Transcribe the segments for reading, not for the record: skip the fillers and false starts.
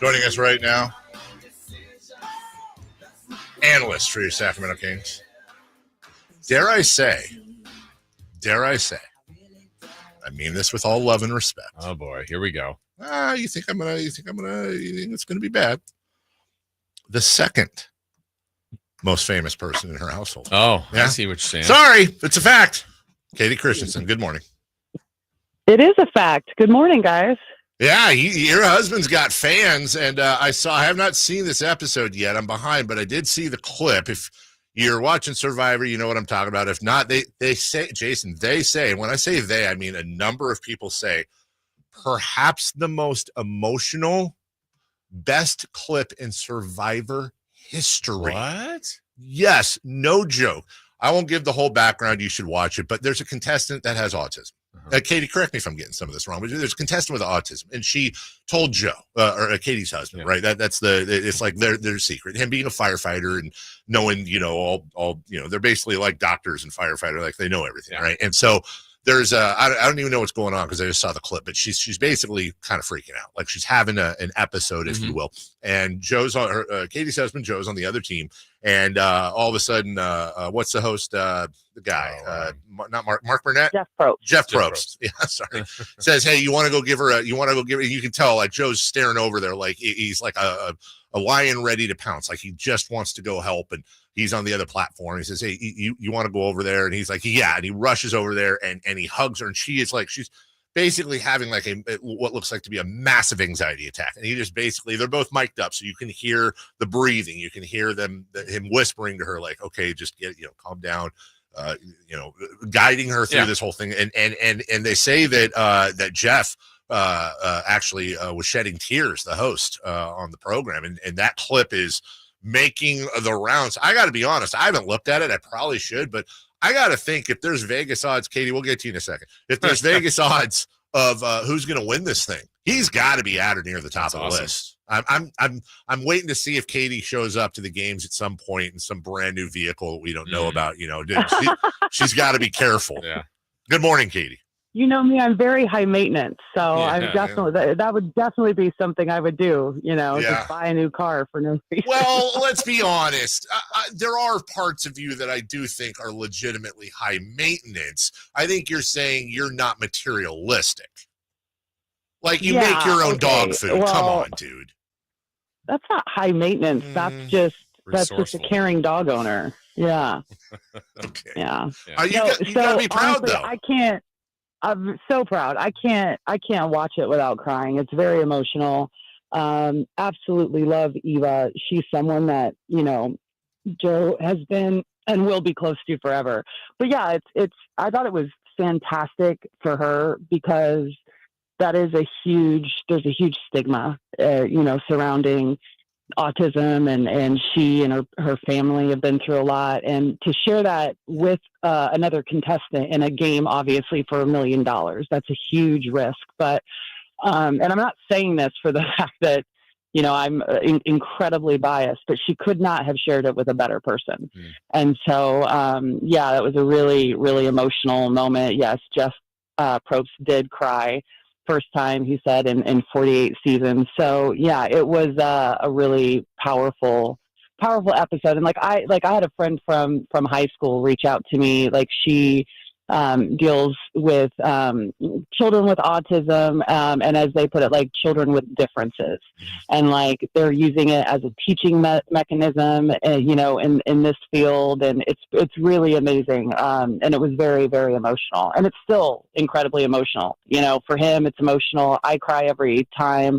Joining us right now, analyst for your Sacramento Kings. Dare I say, I mean this with all love and respect. Oh boy, here we go. You think it's gonna be bad? The second most famous person in her household. Oh, yeah? I see what you're saying. Sorry, it's a fact. Kayte Christensen, good morning. It is a fact. Good morning, guys. Yeah, your husband's got fans, and I have not seen this episode yet. I'm behind, but I did see the clip. If you're watching Survivor, you know what I'm talking about. If not, they say, Jason, they say, and when I say they, I mean a number of people say, perhaps the most emotional, best clip in Survivor history. What? Yes, no joke. I won't give the whole background. You should watch it, but there's a contestant that has autism. Kayte, correct me if I'm getting some of this wrong, but there's a contestant with autism, and she told Joe, or Katie's husband, right? It's like their secret. Him being a firefighter and knowing, all they're basically like doctors and firefighter, like they know everything, right? And so there's I don't even know what's going on because I just saw the clip, but she's basically kind of freaking out, like she's having an episode, if you will. And Joe's on her, Katie's husband, Joe's on the other team, and all of a sudden, what's the host? The guy, not Mark Burnett, Jeff Probst. Yeah, sorry. Says, hey, you want to go give her? You can tell, like Joe's staring over there, like he's like a lion ready to pounce, like he just wants to go help, and he's on the other platform. He says, hey, you want to go over there? And he's like, yeah. And he rushes over there and he hugs her. And she's basically having like what looks like to be a massive anxiety attack. And he just basically, they're both mic'd up. So you can hear the breathing. You can hear him whispering to her, like, okay, just calm down, guiding her through this whole thing. And they say that Jeff actually was shedding tears, the host on the program. And that clip is making the rounds. I got to be honest, I haven't looked at it. I probably should, but I got to think if there's Vegas odds, Katie, we'll get to you in a second. If there's Vegas odds of who's going to win this thing, he's got to be at or near the top of the list. I'm waiting to see if Katie shows up to the games at some point in some brand new vehicle that we don't know about. She's got to be careful. Yeah. Good morning, Katie. You know me, I'm very high maintenance, so I'm definitely that would definitely be something I would do. Just buy a new car for no reason. Well, let's be honest. There are parts of you that I do think are legitimately high maintenance. I think you're saying you're not materialistic. Like you make your own dog food. Well, come on, dude. That's not high maintenance. That's just a caring dog owner. Yeah. Okay. Yeah. You gotta be proud, honestly, though. I'm so proud. I can't watch it without crying. It's very emotional. Absolutely love Eva. She's someone that, Joe has been and will be close to forever. But yeah, I thought it was fantastic for her because there's a huge stigma, surrounding autism, and she and her family have been through a lot, and to share that with another contestant in a game, obviously for $1 million, that's a huge risk. But and I'm not saying this for the fact that I'm incredibly biased, but she could not have shared it with a better person. And so that was a really, really emotional moment. Yes, Jeff Probst did cry. First time, he said, in 48 seasons. So yeah, it was a really powerful episode. And I had a friend from high school reach out to me. Like she deals with children with autism, and as they put it, like children with differences, and like they're using it as a teaching mechanism, in this field, and it's really amazing. And it was very, very emotional, and it's still incredibly emotional. For him, it's emotional. I cry every time.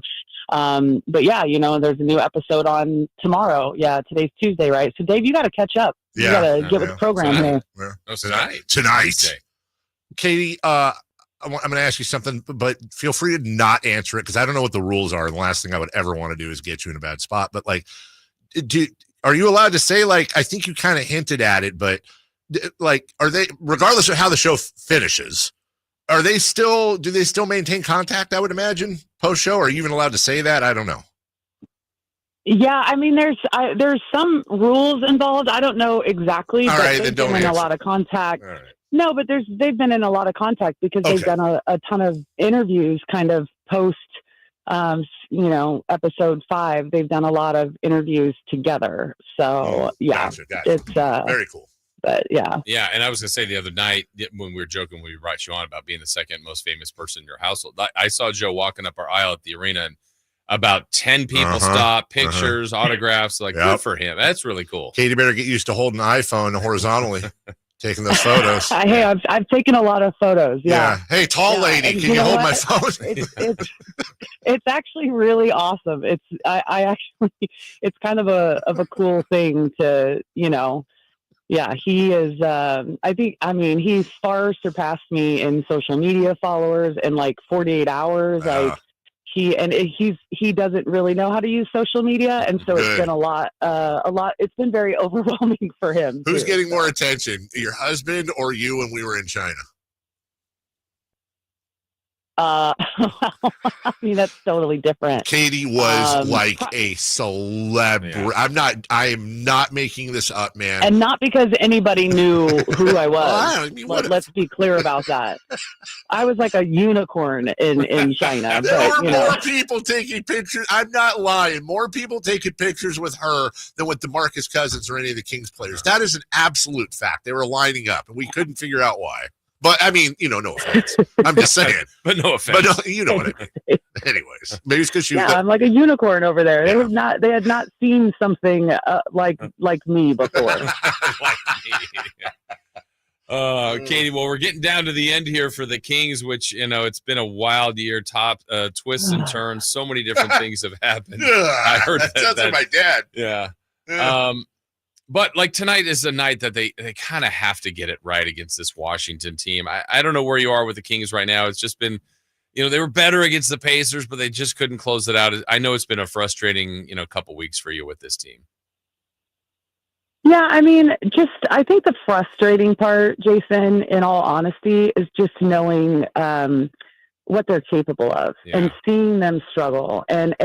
But yeah, there's a new episode on tomorrow. Yeah, today's Tuesday, right? So Dave, you got to catch up. You got to get with the program here. Tonight. Katie, I'm going to ask you something, but feel free to not answer it because I don't know what the rules are. And the last thing I would ever want to do is get you in a bad spot. But are you allowed to say, I think you kind of hinted at it, but are they, regardless of how the show finishes, do they still maintain contact? I would imagine post show. Are you even allowed to say that? I don't know. Yeah, I mean, there's some rules involved. I don't know exactly, but they've been in a lot of contact. All right. No, but they've been in a lot of contact because they've done a ton of interviews kind of post episode 5, they've done a lot of interviews together. So Gotcha. it's very cool. But yeah. Yeah, and I was going to say the other night when we were joking when we brought you on about being the second most famous person in your household, I saw Joe walking up our aisle at the arena, and about 10 people stopped, pictures, autographs, good for him. That's really cool. Katie better get used to holding an iPhone horizontally, taking those photos. Hey, I've taken a lot of photos. Yeah. Hey, tall lady, can you hold my phone? It's actually really awesome. It's it's kind of a cool thing to, Yeah, he is. He's far surpassed me in social media followers in 48 hours. He doesn't really know how to use social media, and so it's been a lot. It's been very overwhelming for him. Who's getting more attention, your husband or you when we were in China? That's totally different. Katie was like a celebrity. Yeah. I am not making this up, man. And not because anybody knew who I was. Let's be clear about that. I was like a unicorn in China. There were more people taking pictures. I'm not lying. More people taking pictures with her than with DeMarcus Cousins or any of the Kings players. That is an absolute fact. They were lining up, and we couldn't figure out why. But no offense. I'm just saying. But no offense. But you know what I mean. Anyways, maybe it's because I'm like a unicorn over there. Yeah. They had not seen something like me before. Like me. Katie, well, we're getting down to the end here for the Kings, which it's been a wild year. Top twists and turns. So many different things have happened. I heard that sounds like my dad. Yeah. But tonight is a night that they kind of have to get it right against this Washington team. I don't know where you are with the Kings right now. It's just been, they were better against the Pacers, but they just couldn't close it out. I know it's been a frustrating, couple weeks for you with this team. Yeah, I think the frustrating part, Jason, in all honesty, is just knowing what they're capable of and seeing them struggle and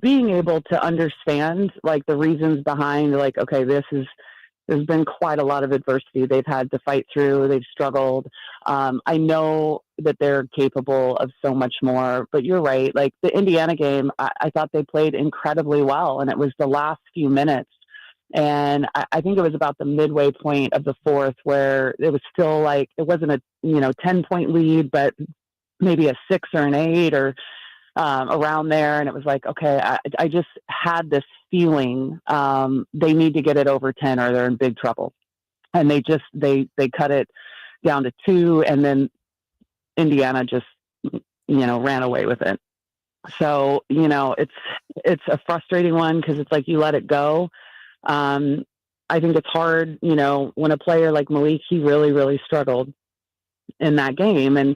being able to understand the reasons behind okay, there's been quite a lot of adversity they've had to fight through. They've struggled. I know that they're capable of so much more, but you're right. The Indiana game, I thought they played incredibly well, and it was the last few minutes. And I think it was about the midway point of the fourth where it was still it wasn't a 10-point lead, but maybe a 6 or an 8 or around there. And it was okay, I just had this feeling they need to get it over 10 or they're in big trouble. And they cut it down to 2, and then Indiana just, ran away with it. So, it's a frustrating one because it's you let it go. I think it's hard, when a player like Malik, he really, really struggled in that game, and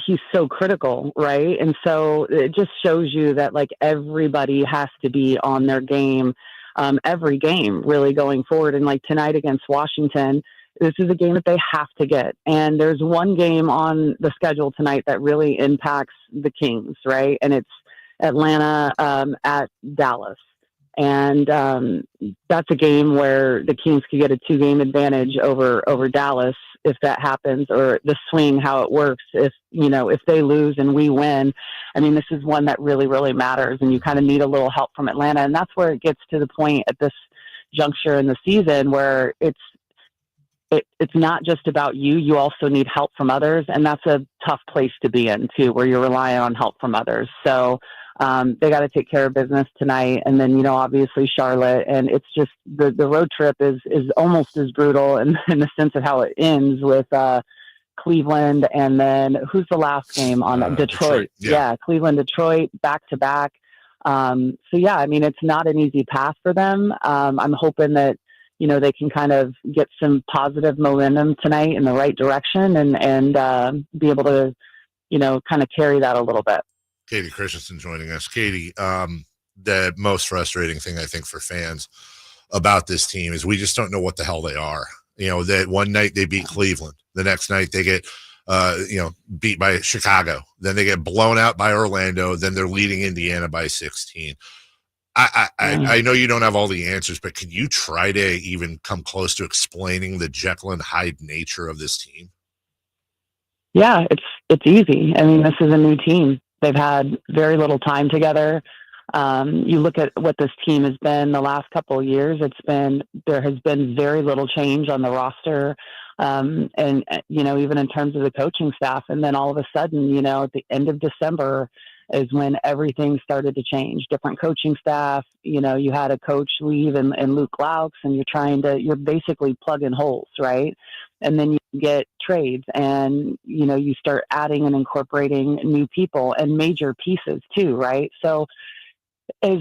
he's so critical, right? And so it just shows you that everybody has to be on their game every game really going forward. And tonight against Washington, this is a game that they have to get. And there's one game on the schedule tonight that really impacts the Kings, right? And it's Atlanta at Dallas. And that's a game where the Kings could get a 2-game advantage over Dallas if that happens, or the swing, how it works. If they lose and we win, this is one that really, really matters, and you kind of need a little help from Atlanta. And that's where it gets to the point at this juncture in the season where it's not just about you. You also need help from others, and that's a tough place to be in too, where you're relying on help from others. So they got to take care of business tonight. And then, obviously Charlotte, and it's just the road trip is almost as brutal in the sense of how it ends with Cleveland. And then who's the last game on Detroit? Yeah. Cleveland, Detroit, back to back. It's not an easy path for them. I'm hoping that, they can kind of get some positive momentum tonight in the right direction and be able to, kind of carry that a little bit. Kayte Christensen joining us. Katie, the most frustrating thing I think for fans about this team is we just don't know what the hell they are. That one night they beat Cleveland, the next night they get beat by Chicago, then they get blown out by Orlando, then they're leading Indiana by 16. I know you don't have all the answers, but can you try to even come close to explaining the Jekyll and Hyde nature of this team? Yeah, it's easy. This is a new team. They've had very little time together. You look at what this team has been the last couple of years. There has been very little change on the roster. And even in terms of the coaching staff. And then all of a sudden, at the end of December is when everything started to change. Different coaching staff, you had a coach leave and Luke Laux, and you're basically plugging holes, right? And then you get trades and, you start adding and incorporating new people and major pieces too, right? So as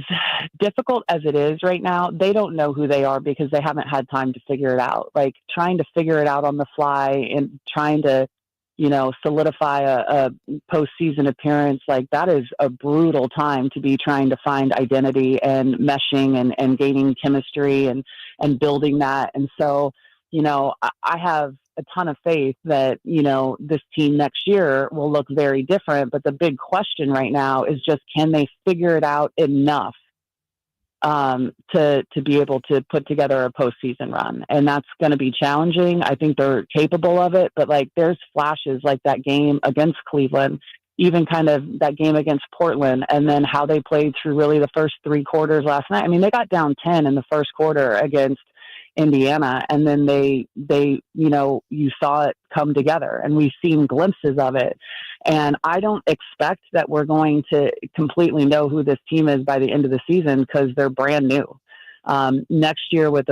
difficult as it is right now, they don't know who they are because they haven't had time to figure it out. Like trying to figure it out on the fly and trying to, solidify a postseason appearance, like that is a brutal time to be trying to find identity and meshing and gaining chemistry and building that. And so, I have a ton of faith that, this team next year will look very different. But the big question right now is just, can they figure it out enough to be able to put together a postseason run? And that's going to be challenging. I think they're capable of it, but like there's flashes like that game against Cleveland, even kind of that game against Portland, and then how they played through really the first 3 quarters last night. I mean, they got down 10 in the first quarter against Indiana, and then they you saw it come together, and we've seen glimpses of it. And I don't expect that we're going to completely know who this team is by the end of the season because they're brand new. Next year with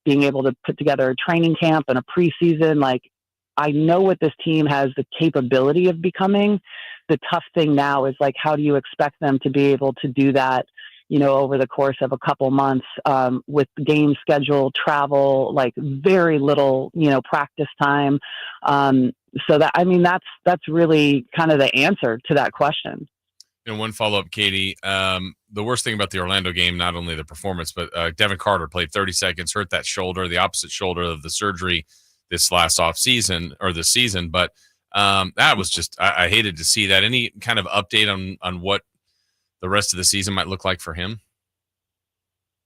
being able to put together a training camp and a preseason, like I know what this team has the capability of becoming. The tough thing now is like, how do you expect them to be able to do that, over the course of a couple months, with game schedule, travel, like very little, practice time. So that's really kind of the answer to that question. And one follow-up, Kayte, the worst thing about the Orlando game, not only the performance, but Devin Carter played 30 seconds, hurt that shoulder, the opposite shoulder of the surgery this last off season or this season. But that was just, I hated to see that. Any kind of update on what the rest of the season might look like for him?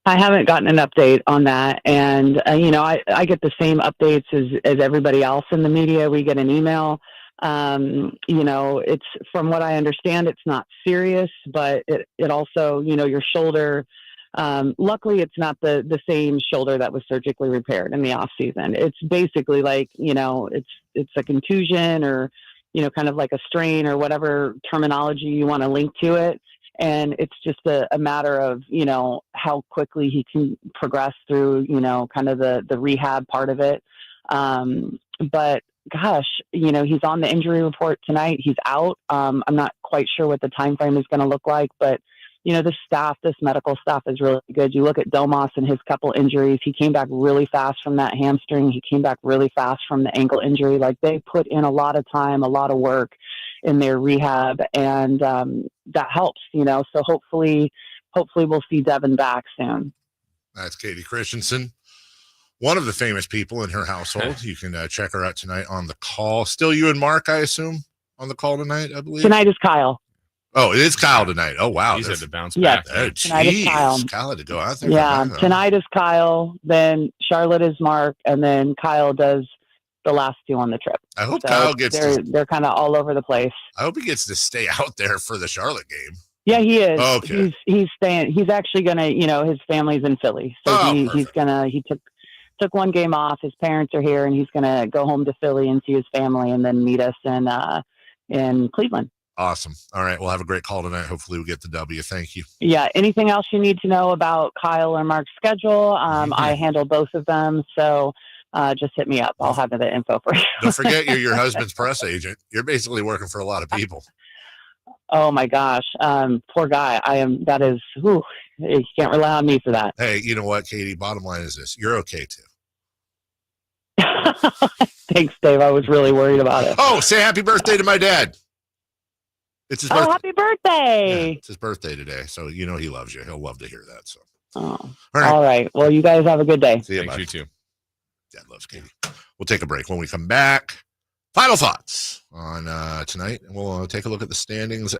I haven't gotten an update on that. And, I get the same updates as everybody else in the media. We get an email. It's, from what I understand, it's not serious, but it also, your shoulder, luckily it's not the same shoulder that was surgically repaired in the off season. It's basically like, it's a contusion or, kind of like a strain or whatever terminology you want to link to it. And it's just a matter of, how quickly he can progress through, kind of the rehab part of it. But gosh, he's on the injury report tonight. He's out. I'm not quite sure what the time frame is going to look like, but this medical staff is really good. You look at Domas and his couple injuries. He came back really fast from that hamstring. He came back really fast from the ankle injury. Like they put in a lot of time, a lot of work in their rehab, and that helps, so hopefully we'll see Devin back soon. That's Kayte Christensen, one of the famous people in her household. You can check her out tonight on the call. Still you and Mark, I assume, on the call tonight, I believe. Tonight is Kyle. Oh, it is Kyle tonight. Oh, wow. He's had to bounce back. back. Oh, tonight is Kyle. Kyle had to go out there. Yeah, tonight is Kyle. Then Charlotte is Mark, and then Kyle does the last 2 on the trip. I hope Kyle gets they're kind of all over the place. I hope he gets to stay out there for the Charlotte game. Yeah, he is. Oh, okay. He's staying. He's actually gonna, his family's in Philly, so he took 1 game off. His parents are here, and he's gonna go home to Philly and see his family, and then meet us in Cleveland. Awesome. All right, we'll have a great call tonight. Hopefully we get the W. Thank you. Yeah. Anything else you need to know about Kyle or Mark's schedule? I handle both of them, so just hit me up. I'll have the info for you. Don't forget, you're your husband's press agent. You're basically working for a lot of people. Oh my gosh. Poor guy. You can't rely on me for that. Hey, you know what, Kayte? Bottom line is this. You're okay too. Thanks, Dave. I was really worried about it. Oh, say happy birthday to my dad. It's his birthday. Oh, happy birthday. Yeah, it's his birthday today. So he loves you. He'll love to hear that. So all right. Well, you guys have a good day. See you. Thanks, you too. Dad loves Kayte. We'll take a break. When we come back, final thoughts on tonight, and we'll take a look at the standings